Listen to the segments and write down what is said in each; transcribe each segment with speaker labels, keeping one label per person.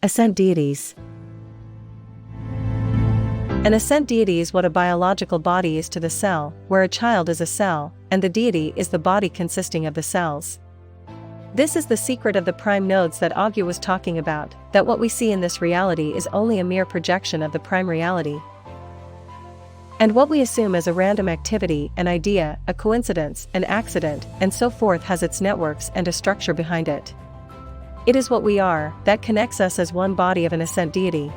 Speaker 1: Ascent Deities. An ascent deity is what a biological body is to the cell, where a child is a cell, and the deity is the body consisting of the cells. This is the secret of the prime nodes that Augu was talking about, that what we see in this reality is only a mere projection of the prime reality. And what we assume as a random activity, an idea, a coincidence, an accident, and so forth has its networks and a structure behind it. It is what we are, that connects us as one body of an ascent deity.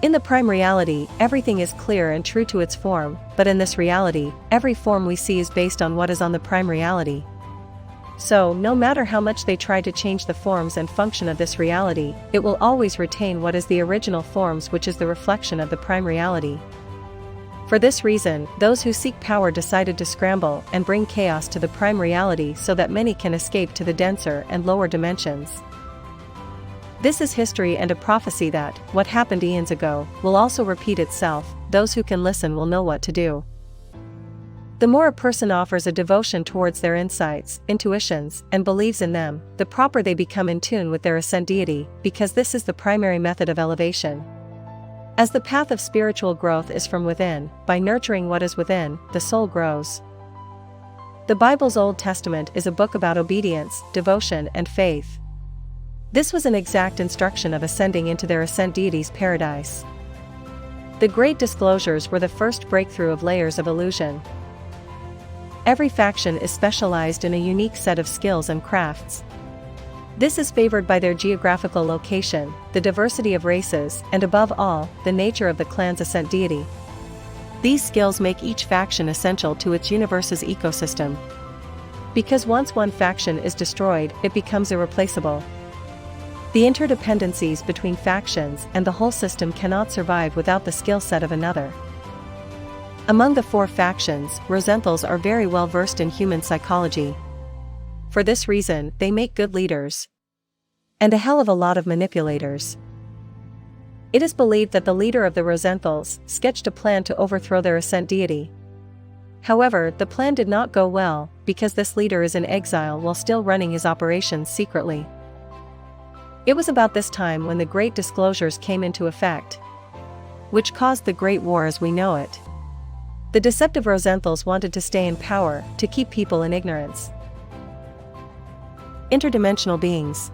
Speaker 1: In the prime reality, everything is clear and true to its form, but in this reality, every form we see is based on what is on the prime reality. So, no matter how much they try to change the forms and function of this reality, it will always retain what is the original forms, which is the reflection of the prime reality. For this reason, those who seek power decided to scramble and bring chaos to the prime reality so that many can escape to the denser and lower dimensions. This is history and a prophecy that, what happened eons ago, will also repeat itself. Those who can listen will know what to do. The more a person offers a devotion towards their insights, intuitions, and believes in them, the proper they become in tune with their ascent deity, because this is the primary method of elevation. As the path of spiritual growth is from within, by nurturing what is within, the soul grows. The Bible's Old Testament is a book about obedience, devotion, and faith. This was an exact instruction of ascending into their ascent deity's paradise. The Great Disclosures were the first breakthrough of layers of illusion. Every faction is specialized in a unique set of skills and crafts. This is favored by their geographical location, the diversity of races, and above all, the nature of the clan's ascent deity. These skills make each faction essential to its universe's ecosystem. Because once one faction is destroyed, it becomes irreplaceable. The interdependencies between factions and the whole system cannot survive without the skill set of another. Among the four factions, Rosenthals are very well versed in human psychology. For this reason, they make good leaders. And a hell of a lot of manipulators. It is believed that the leader of the Rosenthals sketched a plan to overthrow their ascent deity. However, the plan did not go well, because this leader is in exile while still running his operations secretly. It was about this time when the Great Disclosures came into effect, which caused the Great War as we know it. The deceptive Rosenthals wanted to stay in power, to keep people in ignorance. Interdimensional beings.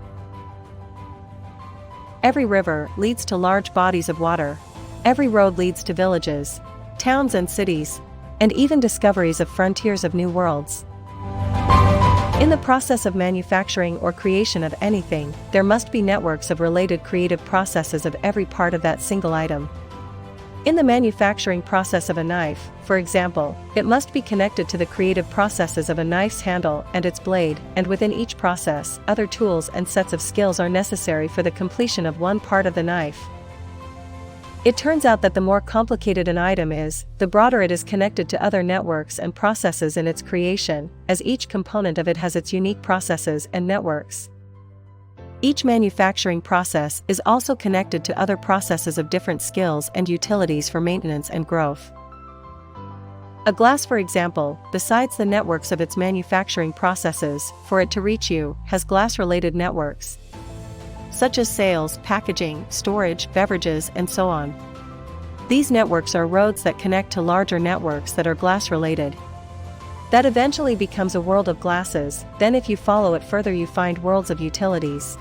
Speaker 1: Every river leads to large bodies of water. Every road leads to villages, towns and cities, and even discoveries of frontiers of new worlds. In the process of manufacturing or creation of anything, there must be networks of related creative processes of every part of that single item. In the manufacturing process of a knife, for example, it must be connected to the creative processes of a knife's handle and its blade, and within each process, other tools and sets of skills are necessary for the completion of one part of the knife. It turns out that the more complicated an item is, the broader it is connected to other networks and processes in its creation, as each component of it has its unique processes and networks. Each manufacturing process is also connected to other processes of different skills and utilities for maintenance and growth. A glass, for example, besides the networks of its manufacturing processes, for it to reach you, has glass-related networks, such as sales, packaging, storage, beverages, and so on. These networks are roads that connect to larger networks that are glass-related. That eventually becomes a world of glasses, then if you follow it further you find worlds of utilities.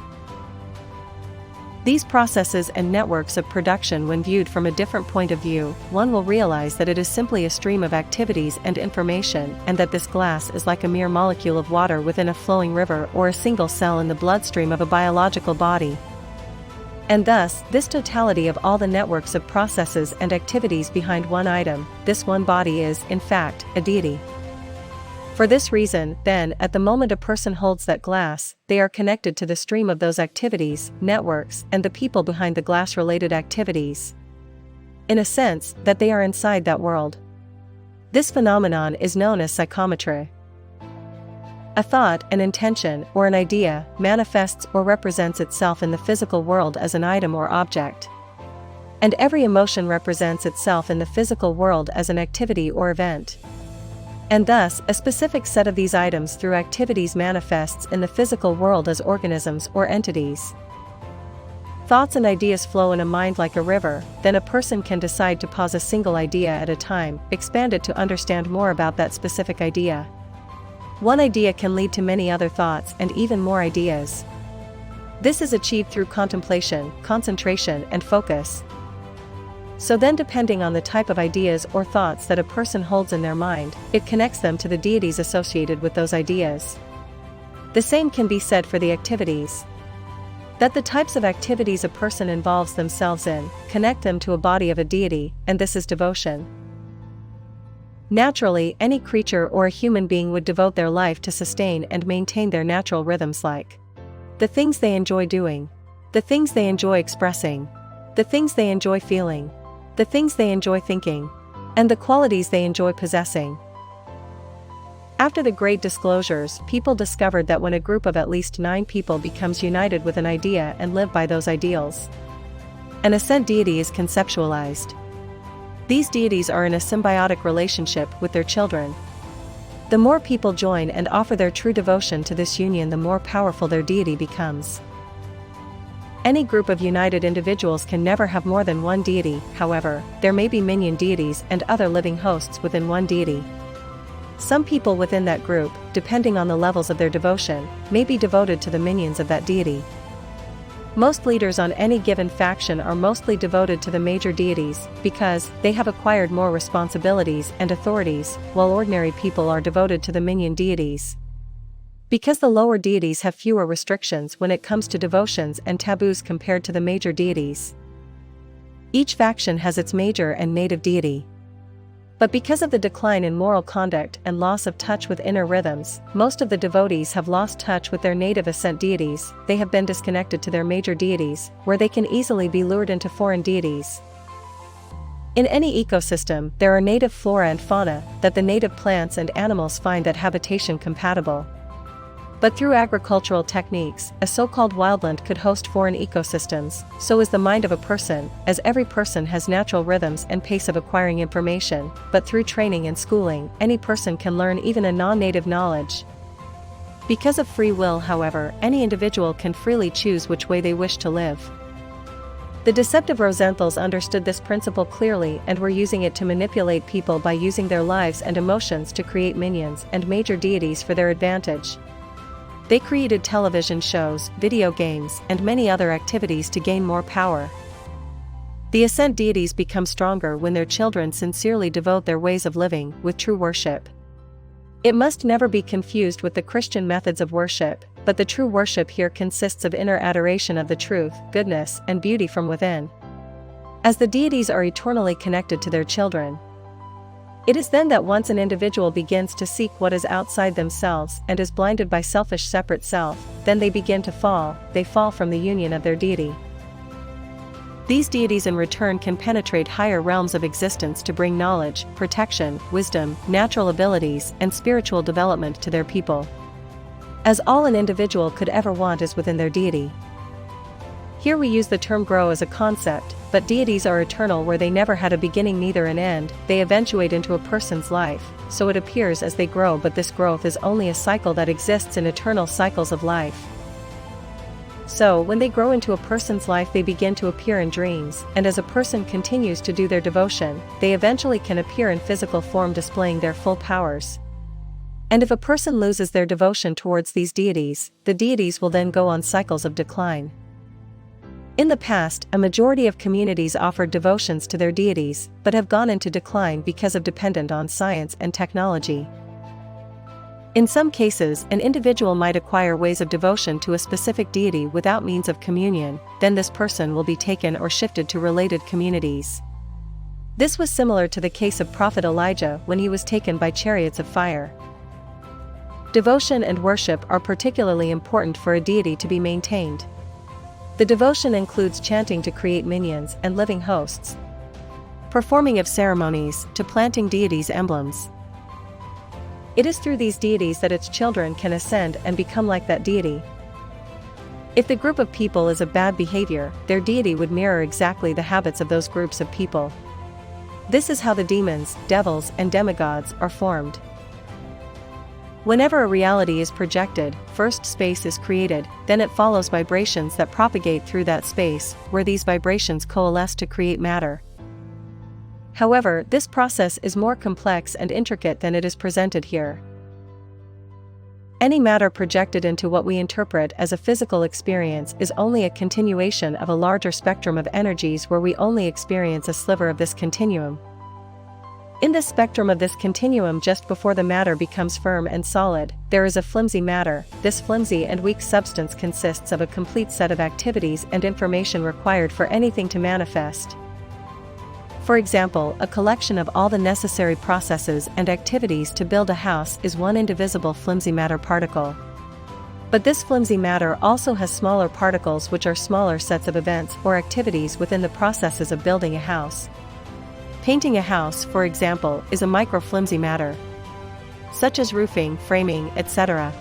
Speaker 1: These processes and networks of production, when viewed from a different point of view, one will realize that it is simply a stream of activities and information, and that this glass is like a mere molecule of water within a flowing river or a single cell in the bloodstream of a biological body. And thus, this totality of all the networks of processes and activities behind one item, this one body is, in fact, a deity. For this reason, then, at the moment a person holds that glass, they are connected to the stream of those activities, networks, and the people behind the glass-related activities. In a sense, that they are inside that world. This phenomenon is known as psychometry. A thought, an intention, or an idea, manifests or represents itself in the physical world as an item or object. And every emotion represents itself in the physical world as an activity or event. And thus, a specific set of these items through activities manifests in the physical world as organisms or entities. Thoughts and ideas flow in a mind like a river, then a person can decide to pause a single idea at a time, expand it to understand more about that specific idea. One idea can lead to many other thoughts and even more ideas. This is achieved through contemplation, concentration, and focus. So then, depending on the type of ideas or thoughts that a person holds in their mind, it connects them to the deities associated with those ideas. The same can be said for the activities. That the types of activities a person involves themselves in connect them to a body of a deity, and this is devotion. Naturally, any creature or a human being would devote their life to sustain and maintain their natural rhythms, like the things they enjoy doing, the things they enjoy expressing, the things they enjoy feeling, the things they enjoy thinking, and the qualities they enjoy possessing. After the Great Disclosures, people discovered that when a group of at least 9 people becomes united with an idea and live by those ideals, an ascent deity is conceptualized. These deities are in a symbiotic relationship with their children. The more people join and offer their true devotion to this union, the more powerful their deity becomes. Any group of united individuals can never have more than one deity. However, there may be minion deities and other living hosts within one deity. Some people within that group, depending on the levels of their devotion, may be devoted to the minions of that deity. Most leaders on any given faction are mostly devoted to the major deities, because they have acquired more responsibilities and authorities, while ordinary people are devoted to the minion deities. Because the lower deities have fewer restrictions when it comes to devotions and taboos compared to the major deities. Each faction has its major and native deity. But because of the decline in moral conduct and loss of touch with inner rhythms, most of the devotees have lost touch with their native ascent deities. They have been disconnected to their major deities, where they can easily be lured into foreign deities. In any ecosystem, there are native flora and fauna that the native plants and animals find that habitation compatible. But through agricultural techniques, a so-called wildland could host foreign ecosystems. So is the mind of a person, as every person has natural rhythms and pace of acquiring information, but through training and schooling, any person can learn even a non-native knowledge. Because of free will, however, any individual can freely choose which way they wish to live. The deceptive Rosenthals understood this principle clearly and were using it to manipulate people by using their lives and emotions to create minions and major deities for their advantage. They created television shows, video games, and many other activities to gain more power. The ascent deities become stronger when their children sincerely devote their ways of living with true worship. It must never be confused with the Christian methods of worship, but the true worship here consists of inner adoration of the truth, goodness, and beauty from within. As the deities are eternally connected to their children, it is then that once an individual begins to seek what is outside themselves and is blinded by selfish separate self, then they begin to fall. They fall from the union of their deity. These deities in return can penetrate higher realms of existence to bring knowledge, protection, wisdom, natural abilities, and spiritual development to their people. As all an individual could ever want is within their deity. Here we use the term grow as a concept, but deities are eternal where they never had a beginning neither an end. They eventuate into a person's life, so it appears as they grow, but this growth is only a cycle that exists in eternal cycles of life. So when they grow into a person's life, they begin to appear in dreams, and as a person continues to do their devotion, they eventually can appear in physical form displaying their full powers. And if a person loses their devotion towards these deities, the deities will then go on cycles of decline. In the past, a majority of communities offered devotions to their deities, but have gone into decline because of dependent on science and technology. In some cases, an individual might acquire ways of devotion to a specific deity without means of communion, then this person will be taken or shifted to related communities. This was similar to the case of Prophet Elijah when he was taken by chariots of fire. Devotion and worship are particularly important for a deity to be maintained. The devotion includes chanting to create minions and living hosts, performing of ceremonies, to planting deities' emblems. It is through these deities that its children can ascend and become like that deity. If the group of people is of bad behavior, their deity would mirror exactly the habits of those groups of people. This is how the demons, devils, and demigods are formed. Whenever a reality is projected, first space is created, then it follows vibrations that propagate through that space, where these vibrations coalesce to create matter. However, this process is more complex and intricate than it is presented here. Any matter projected into what we interpret as a physical experience is only a continuation of a larger spectrum of energies where we only experience a sliver of this continuum. In the spectrum of this continuum, just before the matter becomes firm and solid, there is a flimsy matter. This flimsy and weak substance consists of a complete set of activities and information required for anything to manifest. For example, a collection of all the necessary processes and activities to build a house is one indivisible flimsy matter particle. But this flimsy matter also has smaller particles, which are smaller sets of events or activities within the processes of building a house. Painting a house, for example, is a micro-flimsy matter, such as roofing, framing, etc.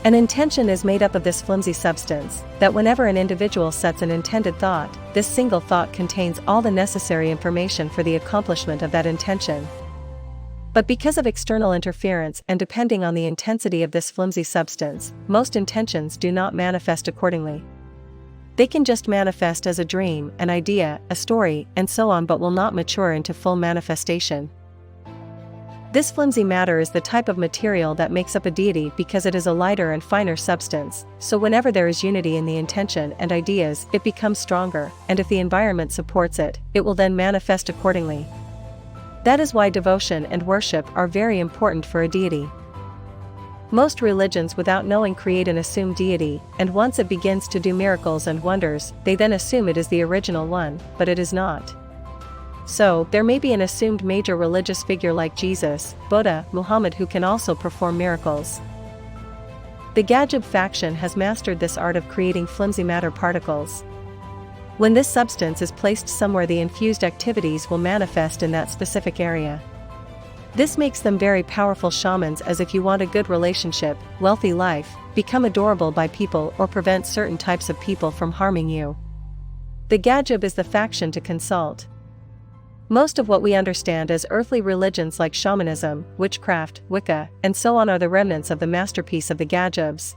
Speaker 1: An intention is made up of this flimsy substance, that whenever an individual sets an intended thought, this single thought contains all the necessary information for the accomplishment of that intention. But because of external interference and depending on the intensity of this flimsy substance, most intentions do not manifest accordingly. They can just manifest as a dream, an idea, a story, and so on, but will not mature into full manifestation. This flimsy matter is the type of material that makes up a deity because it is a lighter and finer substance, so whenever there is unity in the intention and ideas, it becomes stronger, and if the environment supports it, it will then manifest accordingly. That is why devotion and worship are very important for a deity. Most religions without knowing create an assumed deity, and once it begins to do miracles and wonders, they then assume it is the original one, but it is not. So, there may be an assumed major religious figure like Jesus, Buddha, Muhammad who can also perform miracles. The Gajab faction has mastered this art of creating flimsy matter particles. When this substance is placed somewhere, the infused activities will manifest in that specific area. This makes them very powerful shamans, as if you want a good relationship, wealthy life, become adorable by people, or prevent certain types of people from harming you. The Gajab is the faction to consult. Most of what we understand as earthly religions like shamanism, witchcraft, Wicca, and so on are the remnants of the masterpiece of the Gajabs.